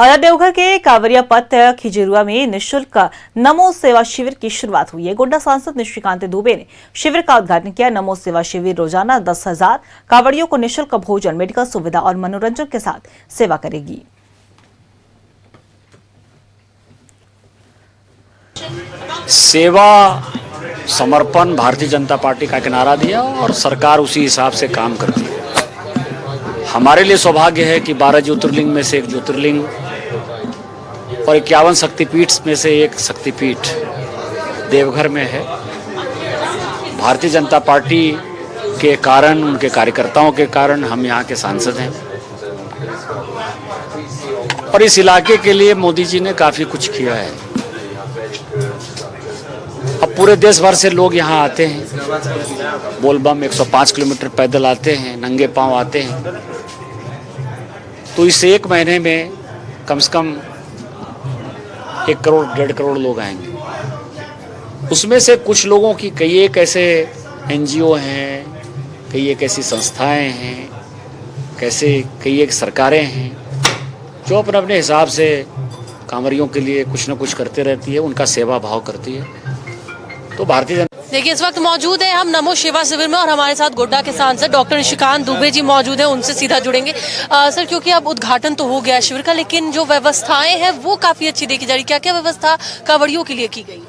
और देवघर के कांवरिया पथ खिजरुआ में निःशुल्क नमो सेवा शिविर की शुरुआत हुई है। गोड्डा सांसद निशिकांत दुबे ने शिविर का उद्घाटन किया। नमो सेवा शिविर रोजाना 10,000 कांवड़ियों को निःशुल्क भोजन, मेडिकल सुविधा और मनोरंजन के साथ सेवा करेगी। सेवा समर्पण भारतीय जनता पार्टी का एक नारा दिया और सरकार उसी हिसाब से काम करती है। हमारे लिए सौभाग्य है कि 12 ज्योतिर्लिंग में से एक ज्योतिर्लिंग और 51 शक्तिपीठ में से एक शक्तिपीठ देवघर में है। भारतीय जनता पार्टी के कारण, उनके कार्यकर्ताओं के कारण हम यहाँ के सांसद हैं और इस इलाके के लिए मोदी जी ने काफ़ी कुछ किया है। अब पूरे देश भर से लोग यहाँ आते हैं। बोलबम 105 किलोमीटर पैदल आते हैं, नंगे पांव आते हैं। तो इस एक महीने में कम से कम 1 करोड़ 1.5 करोड़ लोग आएंगे। उसमें से कुछ लोगों की कई एक ऐसे NGO हैं, कई एक ऐसी संस्थाएं हैं, कई एक सरकारें हैं जो अपने अपने हिसाब से कांवरियों के लिए कुछ न कुछ करते रहती है, उनका सेवा भाव करती है। तो भारतीय जनता देखिए, इस वक्त मौजूद है हम नमो सेवा शिविर में और हमारे साथ गोड्डा के सांसद डॉक्टर निशिकांत दुबे जी मौजूद हैं। उनसे सीधा जुड़ेंगे। सर, क्योंकि अब उद्घाटन तो हो गया है शिविर का, लेकिन जो व्यवस्थाएं हैं वो काफी अच्छी देखी जा रही। क्या क्या व्यवस्था कांवड़ियों के लिए की गई?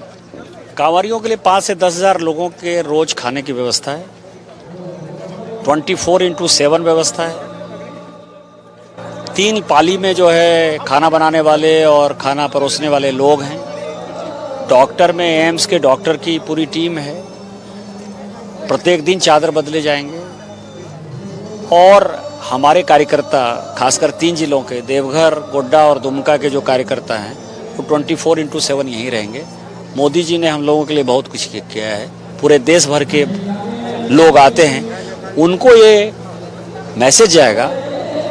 कांवरियों के लिए 5 से 10,000 लोगों के रोज खाने की व्यवस्था है। 24x7 व्यवस्था है। 3 पाली में जो है खाना बनाने वाले और खाना परोसने वाले लोग हैं। डॉक्टर में एम्स के डॉक्टर की पूरी टीम है। प्रत्येक दिन चादर बदले जाएंगे और हमारे कार्यकर्ता खासकर 3 जिलों के देवघर, गोड्डा और दुमका के जो कार्यकर्ता हैं वो 24x7 यहीं रहेंगे। मोदी जी ने हम लोगों के लिए बहुत कुछ किया है। पूरे देश भर के लोग आते हैं, उनको ये मैसेज जाएगा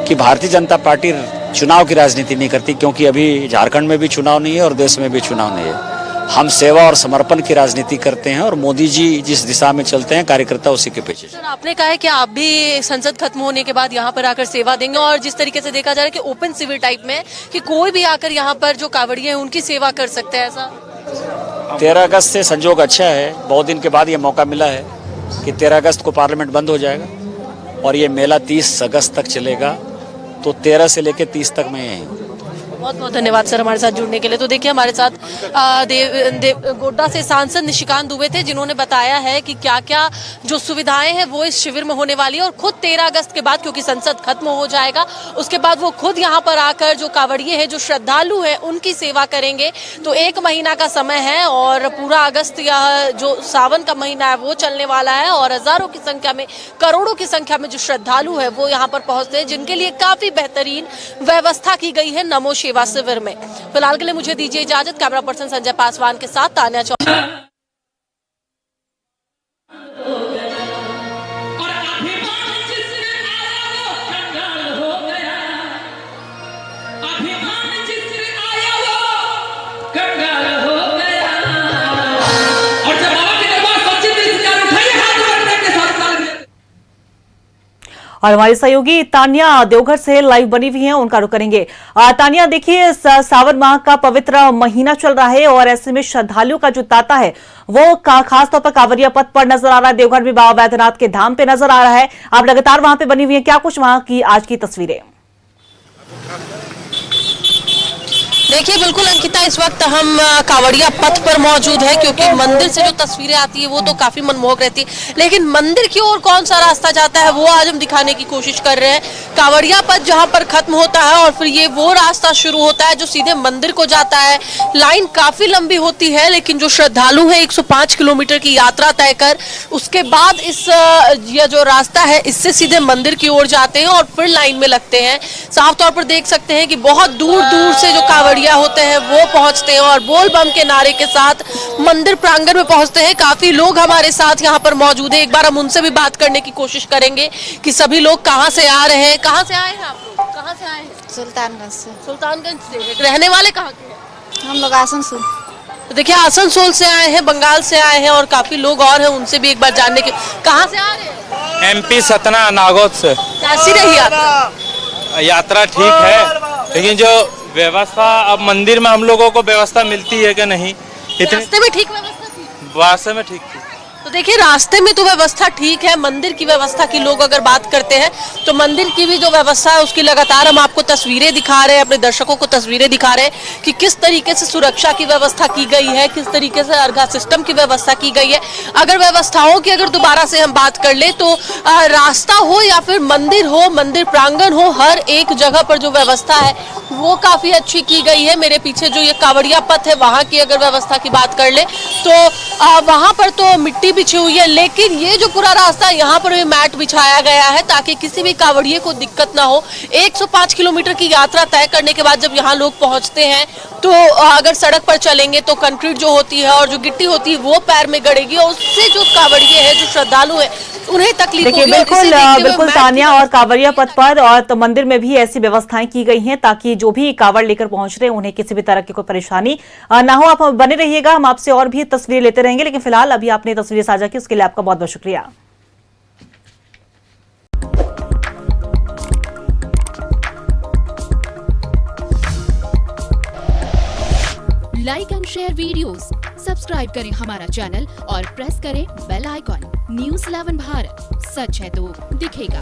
कि भारतीय जनता पार्टी चुनाव की राजनीति नहीं करती, क्योंकि अभी झारखंड में भी चुनाव नहीं है और देश में भी चुनाव नहीं है। हम सेवा और समर्पण की राजनीति करते हैं और मोदी जी जिस दिशा में चलते हैं कार्यकर्ता उसी के पीछे। सर, आपने कहा है कि आप भी संसद खत्म होने के बाद यहाँ पर आकर सेवा देंगे और जिस तरीके से देखा जा रहा है कि ओपन शिविर टाइप में कि कोई भी आकर यहाँ पर जो कांवड़िए हैं उनकी सेवा कर सकते हैं, ऐसा? 13 अगस्त से संजोग अच्छा है। बहुत दिन के बाद ये मौका मिला है कि 13 अगस्त को पार्लियामेंट बंद हो जाएगा और ये मेला 30 अगस्त तक चलेगा। तो 13 से लेकर 30 तक मैं यहीं हूँ। बहुत बहुत धन्यवाद सर हमारे साथ जुड़ने के लिए। तो देखिए, हमारे साथ गोड्डा से सांसद निशिकांत दुबे थे, जिन्होंने बताया है कि क्या क्या जो सुविधाएं हैं वो इस शिविर में होने वाली है और खुद 13 अगस्त के बाद, क्योंकि संसद खत्म हो जाएगा, उसके बाद वो खुद यहाँ पर आकर जो कांवड़िए हैं, जो श्रद्धालु हैं, उनकी सेवा करेंगे। तो 1 महीना का समय है और पूरा अगस्त या जो सावन का महीना है वो चलने वाला है और हजारों की संख्या में, करोड़ों की संख्या में जो श्रद्धालु है वो यहाँ पर पहुंचते हैं, जिनके लिए काफी बेहतरीन व्यवस्था की गई है नमो सेवा शिविर में। फिलहाल के लिए मुझे दीजिए इजाजत। कैमरा पर्सन संजय पासवान के साथ तान्या चौहान। और हमारी सहयोगी तान्या देवघर से लाइव बनी हुई हैं, उनका रुख करेंगे। तान्या, देखिए, सावन माह का पवित्र महीना चल रहा है और ऐसे में श्रद्धालुओं का जो तांता है वो खासतौर पर कांवरिया पथ पर नजर आ रहा है। देवघर में बाबा बैद्यनाथ के धाम पे नजर आ रहा है। आप लगातार वहां पे बनी हुई है, क्या कुछ वहां की आज की तस्वीरें? देखिए, बिल्कुल अंकिता, इस वक्त हम कांवड़िया पथ पर मौजूद है, क्योंकि मंदिर से जो तस्वीरें आती है वो तो काफी मनमोहक रहती है, लेकिन मंदिर की ओर कौन सा रास्ता जाता है वो आज हम दिखाने की कोशिश कर रहे हैं। कांवड़िया पथ जहां पर खत्म होता है और फिर ये वो रास्ता शुरू होता है जो सीधे मंदिर को जाता है। लाइन काफी लंबी होती है, लेकिन जो श्रद्धालु है 105 किलोमीटर की यात्रा तय कर उसके बाद ये जो रास्ता है इससे सीधे मंदिर की ओर जाते हैं और फिर लाइन में लगते हैं। साफ तौर पर देख सकते हैं कि बहुत दूर दूर से जो कांवड़िया होते हैं वो पहुंचते हैं और बोल बम के नारे के साथ मंदिर प्रांगण में पहुंचते हैं। काफी लोग हमारे साथ यहाँ पर मौजूद है। एक बार हम उनसे भी बात करने की कोशिश करेंगे कि सभी लोग कहाँ से आ रहे हैं। कहाँ से आए हैं आप लोग? कहाँ से आए हैं? सुल्तानगंज से। सुल्तानगंज से। रहने वाले कहाँ के हैं? हम लोग आसनसोल। तो देखिए, आसनसोल से आए हैं, बंगाल से आए हैं और काफी लोग और हैं, उनसे भी एक बार जानने के। कहाँ से आ रहे हैं? MP सतना नागौद से। कैसी रही यात्रा? यात्रा ठीक है, लेकिन जो व्यवस्था अब मंदिर में हम लोगों को व्यवस्था मिलती है कि नहीं, इतनी रास्ते में ठीक व्यवस्था थी? वास्तव में ठीक थी। तो देखिए रास्ते में तो व्यवस्था ठीक है, मंदिर की व्यवस्था की लोग अगर बात करते हैं तो मंदिर की भी जो व्यवस्था है उसकी लगातार हम आपको तस्वीरें दिखा रहे हैं, अपने दर्शकों को तस्वीरें दिखा रहे हैं कि किस तरीके से सुरक्षा की व्यवस्था की गई है, किस तरीके से अर्घा सिस्टम की व्यवस्था की गई है। अगर व्यवस्थाओं की अगर दोबारा से हम बात कर ले तो रास्ता हो या फिर मंदिर हो, मंदिर प्रांगण हो, हर एक जगह पर जो व्यवस्था है वो काफी अच्छी की गई है। मेरे पीछे जो ये कावड़िया पथ है वहां की अगर व्यवस्था की बात कर ले तो वहां पर तो मिट्टी बिछी हुई है, लेकिन ये जो पूरा रास्ता है यहाँ पर भी मैट बिछाया गया है ताकि किसी भी कावड़िए को दिक्कत ना हो। 105 किलोमीटर की यात्रा तय करने के बाद जब यहाँ लोग पहुंचते हैं तो अगर सड़क पर चलेंगे तो कंक्रीट जो होती है और जो गिट्टी होती है वो पैर में गड़ेगी और उससे जो कावड़िए हैं, जो श्रद्धालु हैं, उन्हें तकलीफ देखिए होगी। और इसे देखते हुए बिल्कुल मैट तानिया और कांवड़िया पथ पर और तो मंदिर में भी ऐसी व्यवस्थाएं की गई हैं ताकि जो भी कांवड़ लेकर पहुंच रहे हैं उन्हें किसी भी तरह की कोई परेशानी ना हो। आप बने रहिएगा, हम आपसे और भी तस्वीरें लेते रहेंगे, लेकिन फिलहाल अभी आपने तस्वीरें साझा की उसके लिए आपका बहुत बहुत शुक्रिया। Like and share videos, subscribe करें हमारा चैनल और प्रेस करें बेल आइकॉन। न्यूज़ 11 भारत, सच है तो दिखेगा।